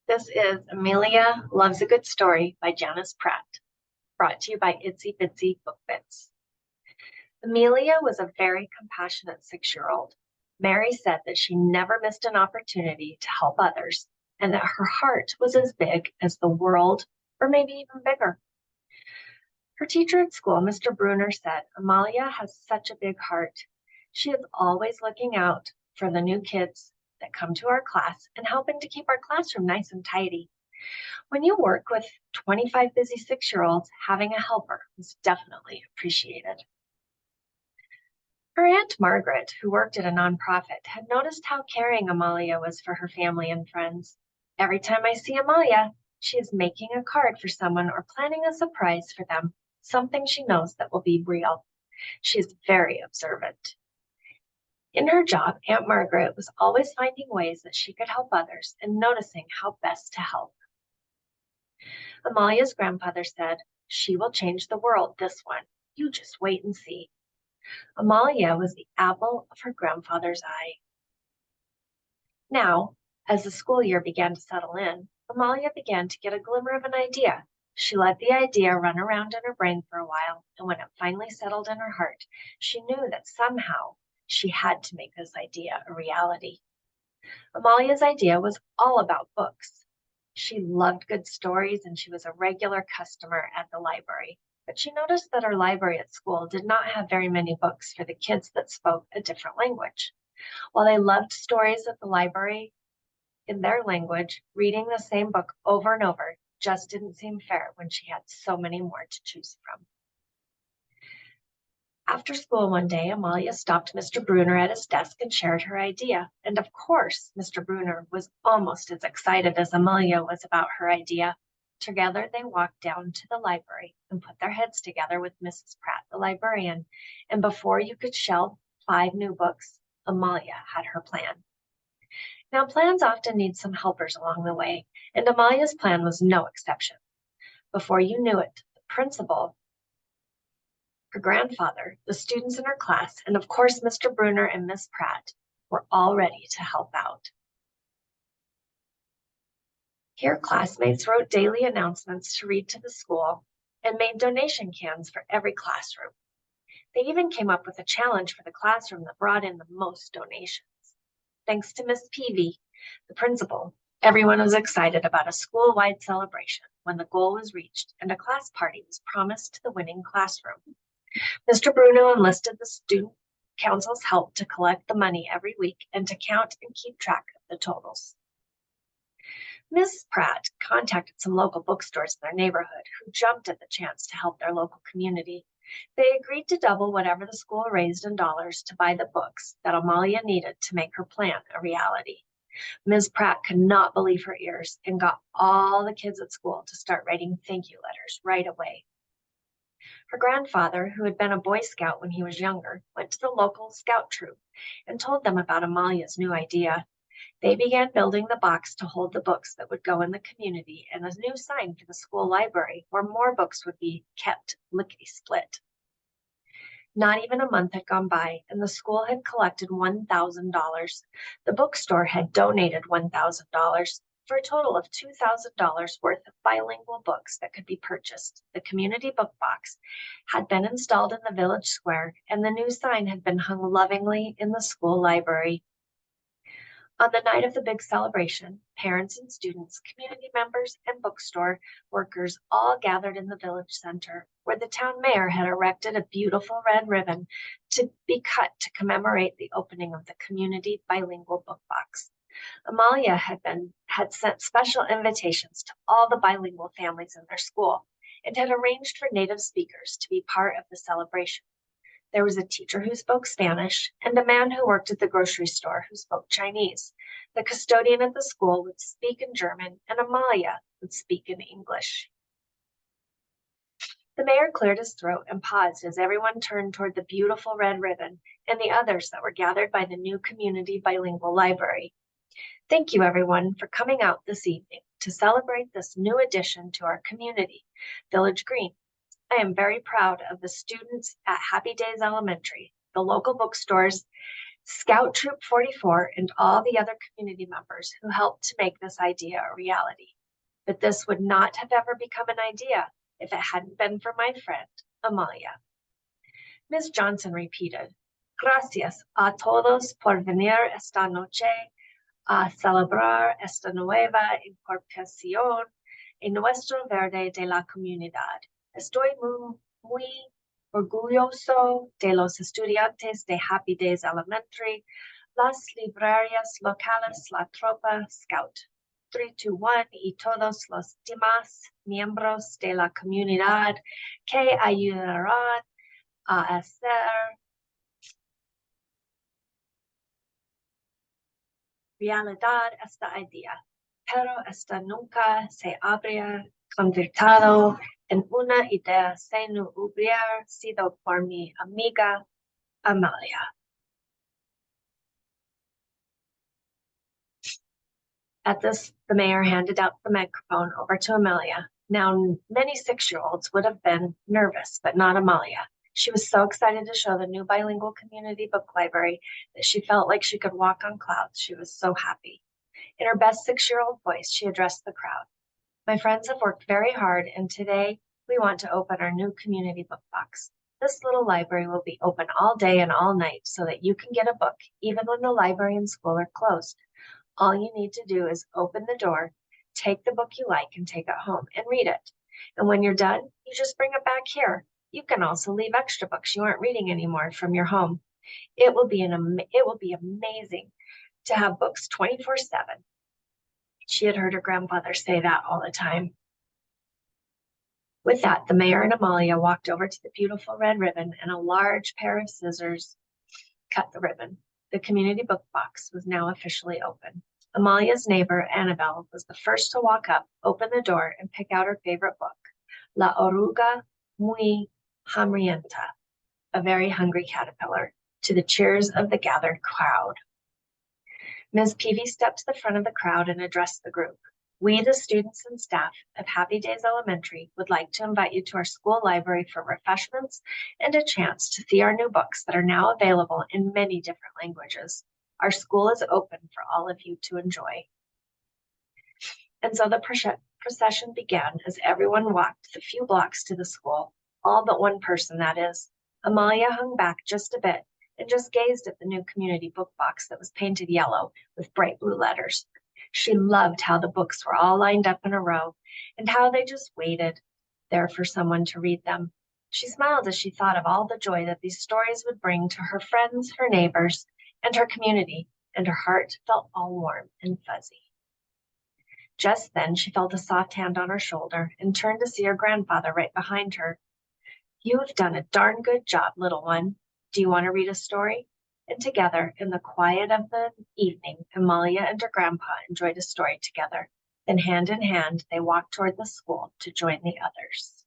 This is Amelia Loves a Good Story by Janice Pratt, brought to you by Itsy Bitsy Book Bits. Amelia was a very compassionate 6-year-old. Mary said that she never missed an opportunity to help others and that her heart was as big as the world, or maybe even bigger. Her teacher at school, Mr. Bruner, said Amalia has such a big heart. She is always looking out for the new kids that come to our class and helping to keep our classroom nice and tidy. When you work with 25 busy 6-year-olds, having a helper is definitely appreciated. Her Aunt Margaret, who worked at a nonprofit, had noticed how caring Amalia was for her family and friends. Every time I see Amalia, she is making a card for someone or planning a surprise for them, something she knows that will be real. She is very observant. In her job, Aunt Margaret was always finding ways that she could help others and noticing how best to help. Amalia's grandfather said, "She will change the world, this one. You just wait and see." Amaleigha was the apple of her grandfather's eye. Now, as the school year began to settle in, Amaleigha began to get a glimmer of an idea. She let the idea run around in her brain for a while, and when it finally settled in her heart, she knew that somehow she had to make this idea a reality. Amalia's idea was all about books. She loved good stories, and she was a regular customer at the library. But she noticed that her library at school did not have very many books for the kids that spoke a different language. While they loved stories at the library in their language, reading the same book over and over just didn't seem fair when she had so many more to choose from. After school one day, Amalia stopped Mr. Bruner at his desk and shared her idea. And of course, Mr. Bruner was almost as excited as Amalia was about her idea. Together, they walked down to the library and put their heads together with Mrs. Pratt, the librarian. And before you could shelve 5 new books, Amalia had her plan. Now, plans often need some helpers along the way, and Amalia's plan was no exception. Before you knew it, the principal, her grandfather, the students in her class, and of course, Mr. Bruner and Miss Pratt were all ready to help out. Here, classmates wrote daily announcements to read to the school and made donation cans for every classroom. They even came up with a challenge for the classroom that brought in the most donations. Thanks to Miss Peavy, the principal, everyone was excited about a school-wide celebration when the goal was reached and a class party was promised to the winning classroom. Mr. Bruno enlisted the student council's help to collect the money every week and to count and keep track of the totals. Miss Pratt contacted some local bookstores in their neighborhood who jumped at the chance to help their local community. They agreed to double whatever the school raised in dollars to buy the books that Amalia needed to make her plan a reality. Ms. Pratt could not believe her ears and got all the kids at school to start writing thank you letters right away. Her grandfather, who had been a Boy Scout when he was younger, went to the local scout troop and told them about Amalia's new idea. They began building the box to hold the books that would go in the community and a new sign for the school library where more books would be kept lickety-split. Not even a month had gone by, and the school had collected $1,000. The bookstore had donated $1,000 for a total of $2,000 worth of bilingual books that could be purchased. The community book box had been installed in the village square, and the new sign had been hung lovingly in the school library. On the night of the big celebration, parents and students, community members, and bookstore workers all gathered in the village center, where the town mayor had erected a beautiful red ribbon to be cut to commemorate the opening of the community bilingual book box. Amalia had sent special invitations to all the bilingual families in their school and had arranged for native speakers to be part of the celebration. There was a teacher who spoke Spanish and a man who worked at the grocery store who spoke Chinese. The custodian at the school would speak in German, and Amalia would speak in English. The mayor cleared his throat and paused as everyone turned toward the beautiful red ribbon and the others that were gathered by the new community bilingual library. Thank you, everyone, for coming out this evening to celebrate this new addition to our community, Village Green. I am very proud of the students at Happy Days Elementary, the local bookstores, Scout Troop 44 and all the other community members who helped to make this idea a reality. But this would not have ever become an idea if it hadn't been for my friend, Amaleigha. Ms. Johnson repeated, Gracias a todos por venir esta noche a celebrar esta nueva incorporación en nuestro verde de la comunidad. Estoy muy orgulloso de los estudiantes de Happy Days Elementary, las librerías locales, la tropa Scout 321 y todos los demás miembros de la comunidad que ayudarán a hacer realidad esta idea, pero esta nunca se habría convertido en una idea si no hubiera sido por mi amiga Amaleigha. At this, the mayor handed out the microphone over to Amaleigha. Now, many 6-year-olds would have been nervous, but not Amaleigha. She was so excited to show the new bilingual community book library that she felt like she could walk on clouds. She was so happy. In her best 6-year-old voice, she addressed the crowd. My friends have worked very hard, and today we want to open our new community book box. This little library will be open all day and all night so that you can get a book even when the library and school are closed. All you need to do is open the door, take the book you like, and take it home and read it. And when you're done, you just bring it back here. You can also leave extra books you aren't reading anymore from your home. It will be amazing to have books 24/7. She had heard her grandfather say that all the time. With that, the mayor and Amaleigha walked over to the beautiful red ribbon, and a large pair of scissors cut the ribbon. The community book box was now officially open. Amaleigha's neighbor, Annabelle, was the first to walk up, open the door, and pick out her favorite book, La Oruga Muy Hambrienta, a very hungry caterpillar, to the cheers of the gathered crowd. Ms. Peavy stepped to the front of the crowd and addressed the group. We, the students and staff of Happy Days Elementary, would like to invite you to our school library for refreshments and a chance to see our new books that are now available in many different languages. Our school is open for all of you to enjoy. And so the procession began as everyone walked the few blocks to the school, all but one person, that is. Amaleigha hung back just a bit and just gazed at the new community book box that was painted yellow with bright blue letters. She loved how the books were all lined up in a row and how they just waited there for someone to read them. She smiled as she thought of all the joy that these stories would bring to her friends, her neighbors, and her community, and her heart felt all warm and fuzzy. Just then, she felt a soft hand on her shoulder and turned to see her grandfather right behind her. You've done a darn good job, little one. Do you want to read a story? And together, in the quiet of the evening, Amaleigha and her grandpa enjoyed a story together. Then hand in hand, they walked toward the school to join the others.